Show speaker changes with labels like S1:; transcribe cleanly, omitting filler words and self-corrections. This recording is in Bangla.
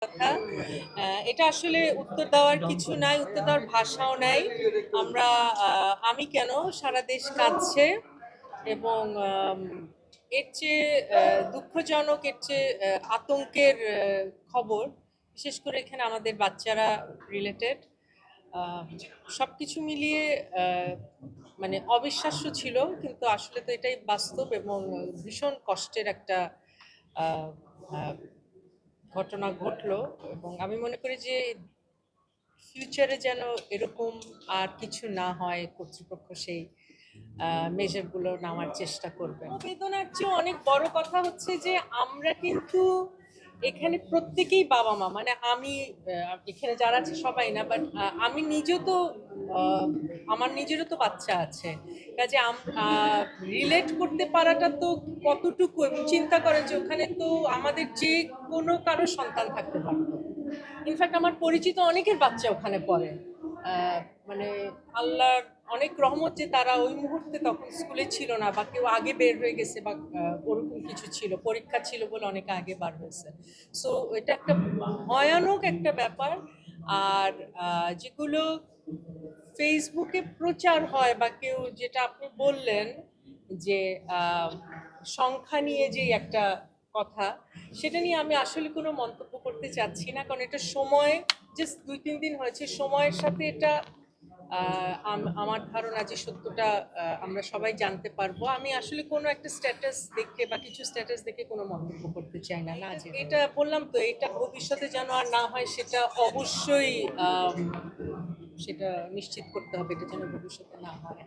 S1: কথা এটা আসলে উত্তর দেওয়ার কিছু নাই, উত্তর দেওয়ার ভাষাও নাই। আমরা আমি কেন সারা দেশ কাঁদছে এবং এর চেয়ে দুঃখজনক, এর চেয়ে আতঙ্কের খবর, বিশেষ করে এখানে আমাদের বাচ্চারা রিলেটেড। সবকিছু মিলিয়ে মানে অবিশ্বাস্য ছিল, কিন্তু আসলে তো এটাই বাস্তব এবং ভীষণ কষ্টের একটা আহ, আহ, ঘটনা ঘটলো। এবং আমি মনে করি যে ফিউচারে যেন এরকম আর কিছু না হয়, কর্তৃপক্ষ সেই মেজারগুলো নেওয়ার চেষ্টা করবে। বেদনার চেয়ে অনেক বড় কথা হচ্ছে যে আমরা কিন্তু এখানে প্রত্যেকেই বাবা মা, মানে আমি এখানে যারা আছে সবাই না, বাট আমি নিজেও তো আহ, আমার নিজেরও তো বাচ্চা আছে, কাজে রিলেট করতে পারাটা তো কতটুকু। এবং চিন্তা করেন যে ওখানে তো আমাদের যে কোনো কারো সন্তান থাকতে পারতো। ইনফ্যাক্ট আমার পরিচিত অনেকের বাচ্চা ওখানে পড়ে। মানে আল্লাহর অনেক রহমত যে তারা ওই মুহূর্তে তখন স্কুলে ছিল না, বা কেউ আগে বের হয়ে গেছে, বা ওরকম কিছু ছিল, পরীক্ষা ছিল বলে অনেকে আগে বার হয়েছে। সো এটা একটা ভয়ানক একটা ব্যাপার। আর যেগুলো ফেসবুকে প্রচার হয়, বা কেউ যেটা আপনি বললেন যে সংখ্যা নিয়ে যে একটা কথা, সেটা নিয়ে আমি আসলে কোনো মন্তব্য করতে চাচ্ছি না, কারণ এটা সময়, জাস্ট 2-3 দিন হয়েছে, সময়ের সাথে এটা আমার ধারণা যে সত্যটা আমরা সবাই জানতে পারবো। আমি আসলে কোনো একটা স্ট্যাটাস দেখে বা কিছু স্ট্যাটাস দেখে কোনো মন্তব্য করতে চাই না। না, যে এটা বললাম তো, এটা ভবিষ্যতে যেন আর না হয় সেটা অবশ্যই সেটা নিশ্চিত করতে হবে, এটা যেন ভবিষ্যতে না হয়।